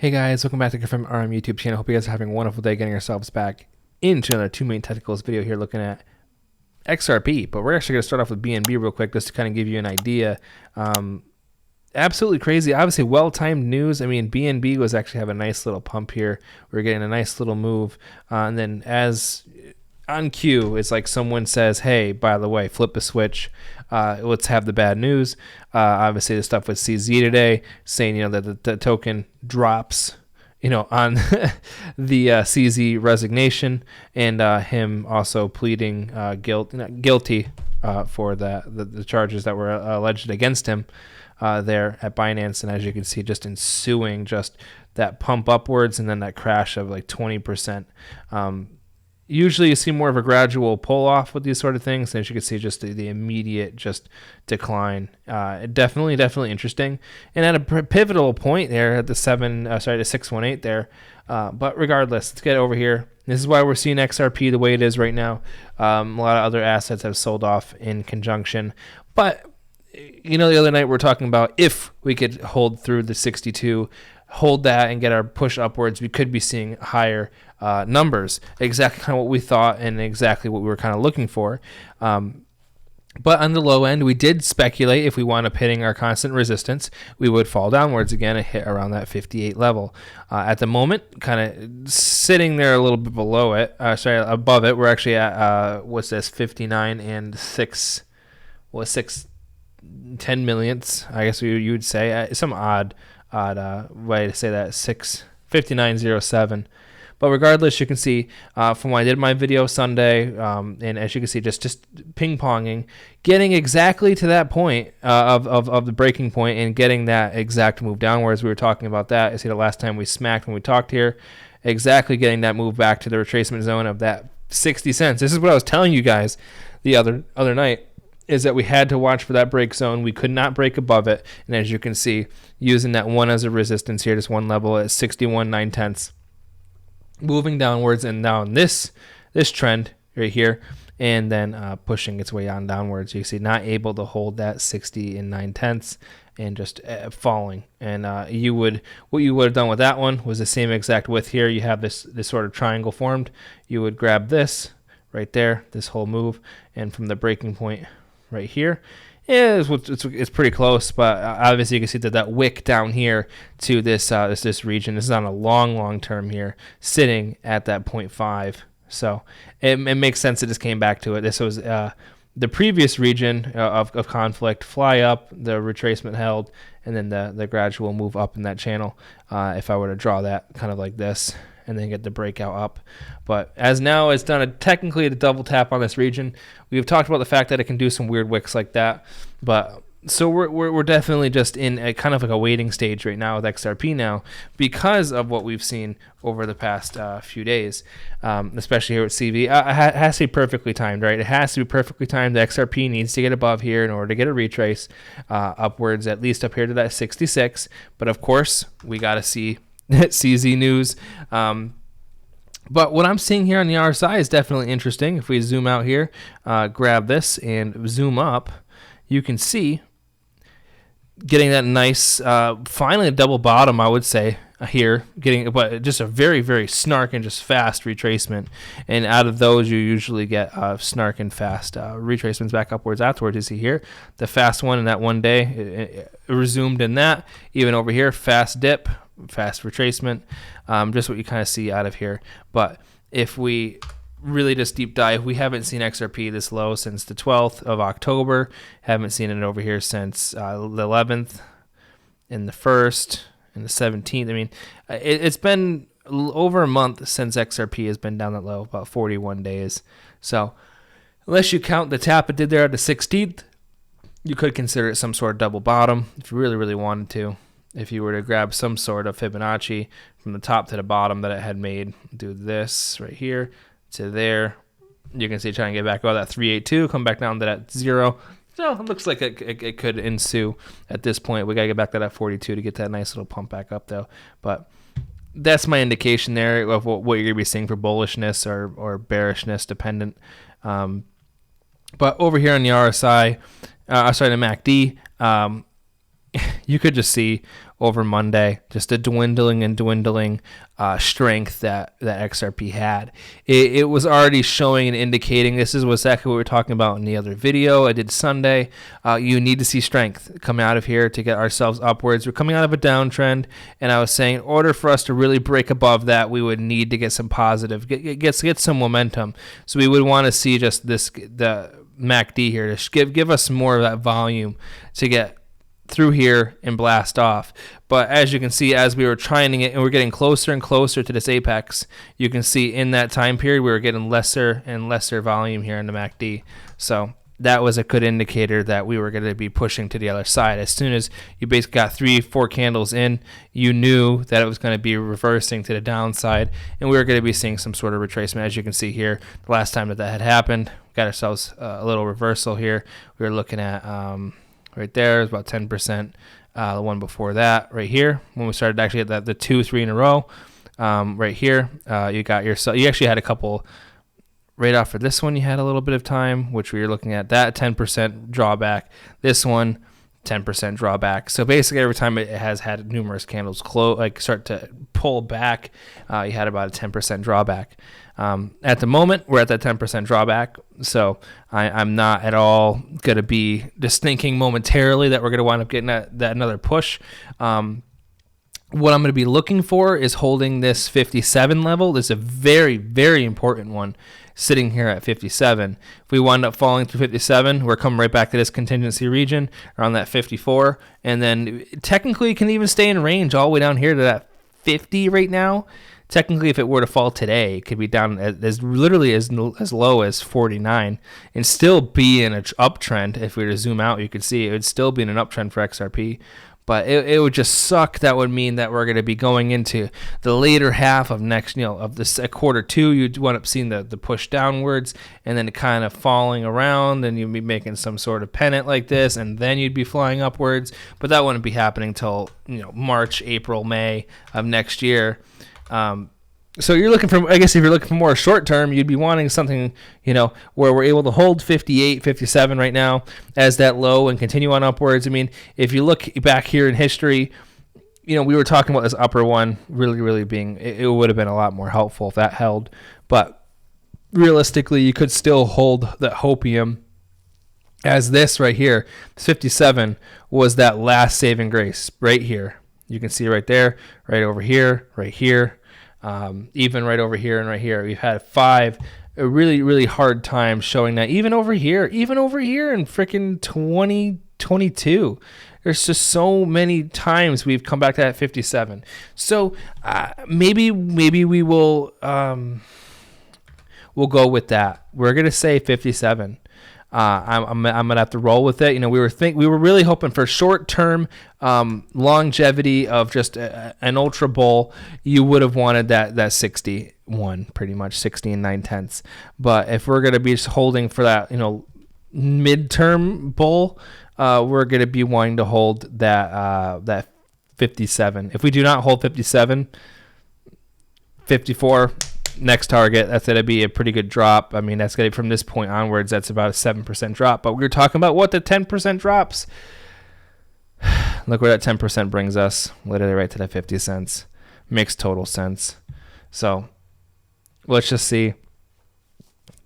Hey guys, welcome back to Confirm RM YouTube channel. Hope you guys are having a wonderful day getting yourselves back into another two main technicals video here looking at XRP. But we're actually going to start off with BNB real quick just to kind of give you an idea. Absolutely crazy. Obviously well-timed news. I mean, BNB was actually having a nice little pump here. We are getting a nice little move. And then as on cue, it's like someone says, hey, by the way, flip the switch. Let's have the bad news. Obviously, the stuff with CZ today saying, that the token drops, on the CZ resignation, and him also pleading guilty for the charges that were alleged against him there at Binance. And as you can see, just ensuing just that pump upwards and then that crash of like 20%. Usually you see more of a gradual pull off with these sort of things. And as you can see, just the immediate just decline. Definitely interesting. And at a pivotal point there at the 618 there. But regardless, let's get over here. This is why we're seeing XRP the way it is right now. A lot of other assets have sold off in conjunction. But, the other night we were talking about if we could hold through the 62, hold that and get our push upwards, we could be seeing higher numbers. Exactly kind of what we thought and exactly what we were kind of looking for. But on the low end, we did speculate if we wound up hitting our constant resistance, we would fall downwards again and hit around that 58 level. At the moment, kind of sitting there a little bit below it, above it, we're actually at, 59 and 10 millionths, I guess you would say. Some odd way to say that, 59.07. But regardless, you can see from when I did my video Sunday, and as you can see, just ping-ponging, getting exactly to that point of the breaking point and getting that exact move downwards. We were talking about that. You see the last time we smacked when we talked here, exactly getting that move back to the retracement zone of that 60 cents. This is what I was telling you guys the other night, is that we had to watch for that break zone. We could not break above it. And as you can see, using that one as a resistance here, just one level at 61.9, moving downwards and down this trend right here, and then pushing its way on downwards. You can see not able to hold that 60.9 and just falling. And what you would have done with that one was the same exact width here. You have this sort of triangle formed. You would grab this right there, this whole move, and from the breaking point right here, it's pretty close, but obviously you can see that wick down here to this region. This is on a long term here, sitting at that 0.5. So it makes sense it just came back to it. This was the previous region of conflict, fly up, the retracement held, and then the gradual move up in that channel. If I were to draw that kind of like this, and then get the breakout up. But as now it's done technically a double tap on this region. We've talked about the fact that it can do some weird wicks like that. But so we're definitely just in a kind of like a waiting stage right now with XRP now, because of what we've seen over the past few days, especially here with CV. It has to be perfectly timed, right? It has to be perfectly timed. The XRP needs to get above here in order to get a retrace upwards, at least up here to that 66. But of course, we got to see CZ news. But what I'm seeing here on the RSI is definitely interesting. If we zoom out here, grab this and zoom up, you can see getting that nice, finally a double bottom, I would say, here, but just a very snark and just fast retracement. And out of those, you usually get snark and fast retracements back upwards afterwards. You see here, the fast one in that one day, it resumed in that. Even over here, fast dip, fast retracement, just what you kind of see out of here. But if we really just deep dive, we haven't seen XRP this low since the 12th of October. Haven't seen it over here since the 11th and the 1st and the 17th. I mean, it's been over a month since XRP has been down that low, about 41 days. So unless you count the tap it did there at the 16th, you could consider it some sort of double bottom if you really wanted to. If you were to grab some sort of Fibonacci from the top to the bottom that it had made, do this right here to there, you can see trying to get back about that 382, come back down to that 0. So it looks like it could ensue at this point. We got to get back to that 42 to get that nice little pump back up, though. But that's my indication there of what you're going to be seeing for bullishness or bearishness dependent. But over here on the RSI, the MACD, you could just see over Monday just a dwindling and dwindling strength that XRP had. It was already showing and indicating. This is exactly what we were talking about in the other video I did Sunday. You need to see strength come out of here to get ourselves upwards. We're coming out of a downtrend, and I was saying in order for us to really break above that, we would need to get some positive, get some momentum. So we would want to see just the MACD here to give us more of that volume to get through here and blast off. But as you can see, as we were trying it and we're getting closer and closer to this apex, you can see in that time period we were getting lesser and lesser volume here in the MACD. So that was a good indicator that we were going to be pushing to the other side. As soon as you basically got 3-4 candles in, you knew that it was going to be reversing to the downside, and we were going to be seeing some sort of retracement. As you can see here, the last time that had happened, we got ourselves a little reversal here. We were looking at right there is about 10%. The one before that, right here, when we started actually at the 2-3 in a row, right here, you actually had a couple. Right off of this one, you had a little bit of time, which we were looking at that 10% drawback. This one, 10% drawback. So basically, every time it has had numerous candles start to pull back, you had about a 10% drawback. At the moment, we're at that 10% drawback, so I'm not at all going to be just thinking momentarily that we're going to wind up getting that another push. What I'm going to be looking for is holding this 57 level. This is a very, very important one, sitting here at 57. If we wind up falling through 57, we're coming right back to this contingency region around that 54, and then technically it can even stay in range all the way down here to that 50 right now. Technically, if it were to fall today, it could be down as literally as low as 49 and still be in an uptrend. If we were to zoom out, you could see it would still be in an uptrend for XRP. But it would just suck. That would mean that we're going to be going into the later half of of this quarter two. You'd wind up seeing the push downwards and then kind of falling around, and you'd be making some sort of pennant like this, and then you'd be flying upwards. But that wouldn't be happening till March, April, May of next year. So you're looking for, I guess if you're looking for more short term, you'd be wanting something, where we're able to hold 58, 57 right now as that low and continue on upwards. I mean, if you look back here in history, we were talking about this upper one really, really being, it would have been a lot more helpful if that held. But realistically, you could still hold that hopium as this right here. 57 was that last saving grace right here. You can see right there, right over here, right here. Even right over here and right here. We've had a really, really hard time showing that even over here in freaking 2022. There's just so many times we've come back to that 57. So maybe we will we'll go with that. We're gonna say 57. I'm gonna have to roll with it. We were really hoping for short-term longevity of just an ultra bull. You would have wanted that 61, pretty much 60 and 9/10. But if we're gonna be just holding for that, midterm bull, we're gonna be wanting to hold that 57. If we do not hold 57, 54. Next target, that's going to be a pretty good drop. I mean, that's going to, from this point onwards, that's about a 7% drop. But we were talking about what the 10% drops. Look where that 10% brings us. Literally right to that 50 cents. Makes total sense. So let's just see.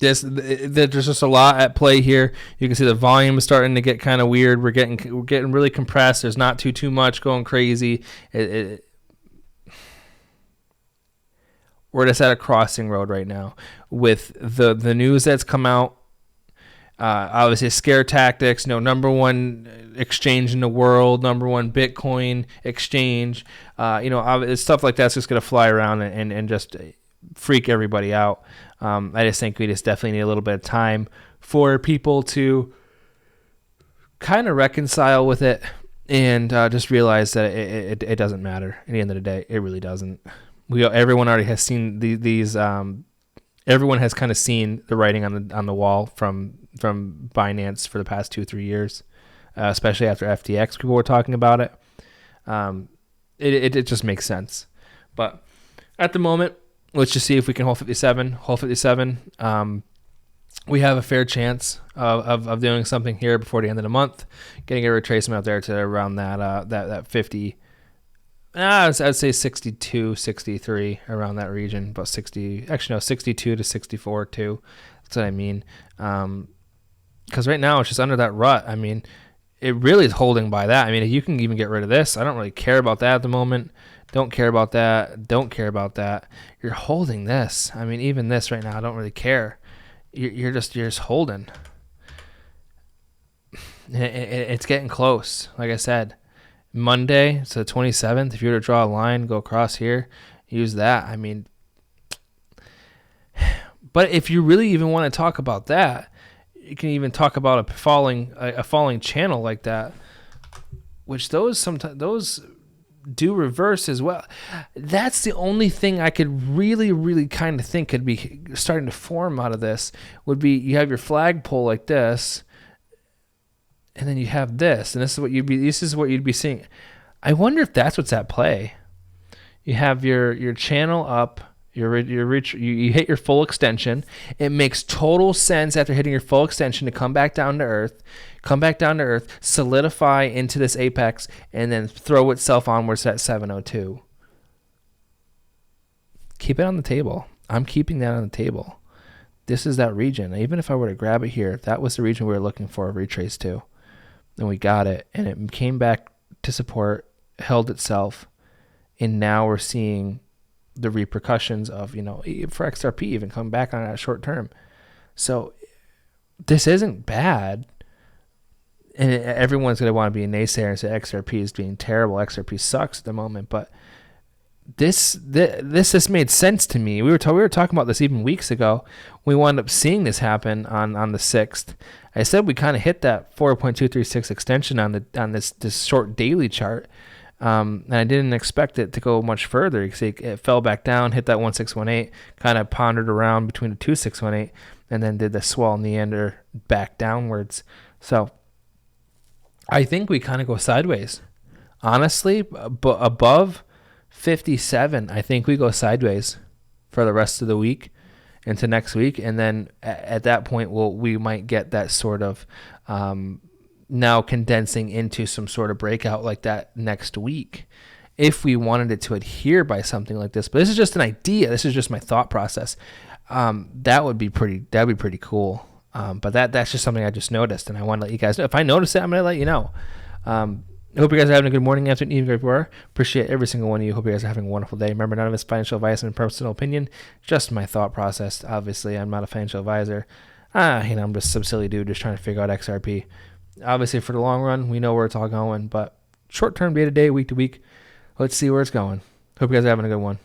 There's just a lot at play here. You can see the volume is starting to get kind of weird. We're getting really compressed. There's not too much going crazy. We're just at a crossing road right now with the news that's come out. Obviously, scare tactics. Number one exchange in the world, number one Bitcoin exchange. Stuff like that's just gonna fly around and just freak everybody out. I just think we just definitely need a little bit of time for people to kind of reconcile with it and just realize that it doesn't matter. At the end of the day, it really doesn't. Everyone already has seen these. Everyone has kind of seen the writing on the wall from Binance for the past 2-3 years, especially after FTX. People were talking about it. It just makes sense. But at the moment, let's just see if we can hold 57. we have a fair chance of doing something here before the end of the month, getting a retracement out there to around that 50. I'd say 62, 63, around that region, about 60. Actually, no, 62 to 64 too. That's what I mean. Because right now it's just under that rut. I mean, it really is holding by that. I mean, if you can even get rid of this, I don't really care about that at the moment. Don't care about that. Don't care about that. You're holding this. I mean, even this right now, I don't really care. You're just holding. It's getting close. Like I said, Monday, so the 27th. If you were to draw a line, go across here, use that. I mean, but if you really even want to talk about that, you can even talk about a falling channel like that, which those do reverse as well. That's the only thing I could really kind of think could be starting to form out of this. Would be you have your flagpole like this, and then you have this, and this is what you'd be seeing. I wonder if that's what's at play. You have your channel up. You hit your full extension. It makes total sense after hitting your full extension to come back down to earth, solidify into this apex, and then throw itself onwards at 702. Keep it on the table. I'm keeping that on the table. This is that region. Even if I were to grab it here, that was the region we were looking for a retrace to. And we got it, and it came back to support, held itself, and now we're seeing the repercussions of, for XRP even coming back on that short term. So this isn't bad. And everyone's going to want to be a naysayer and say XRP is being terrible. XRP sucks at the moment. But this just made sense to me. We were talking about this even weeks ago. We wound up seeing this happen on the 6th. I said we kind of hit that 4.236 extension on this short daily chart. And I didn't expect it to go much further because it fell back down, hit that 1618, kind of pondered around between the 2618, and then did the swell meander back downwards. So I think we kind of go sideways. Honestly, but above 57, I think we go sideways for the rest of the week into next week. And then at that point, we might get that sort of now condensing into some sort of breakout like that next week if we wanted it to adhere by something like this. But this is just an idea. This is just my thought process. That'd be pretty cool. But that's just something I just noticed, and I want to let you guys know. If I notice it, I'm going to let you know. I hope you guys are having a good morning, afternoon, evening, wherever you are. Appreciate every single one of you. Hope you guys are having a wonderful day. Remember, none of it's financial advice and personal opinion, just my thought process. Obviously, I'm not a financial advisor. I'm just some silly dude just trying to figure out XRP. Obviously, for the long run, we know where it's all going, but short-term, day-to-day, week-to-week, let's see where it's going. Hope you guys are having a good one.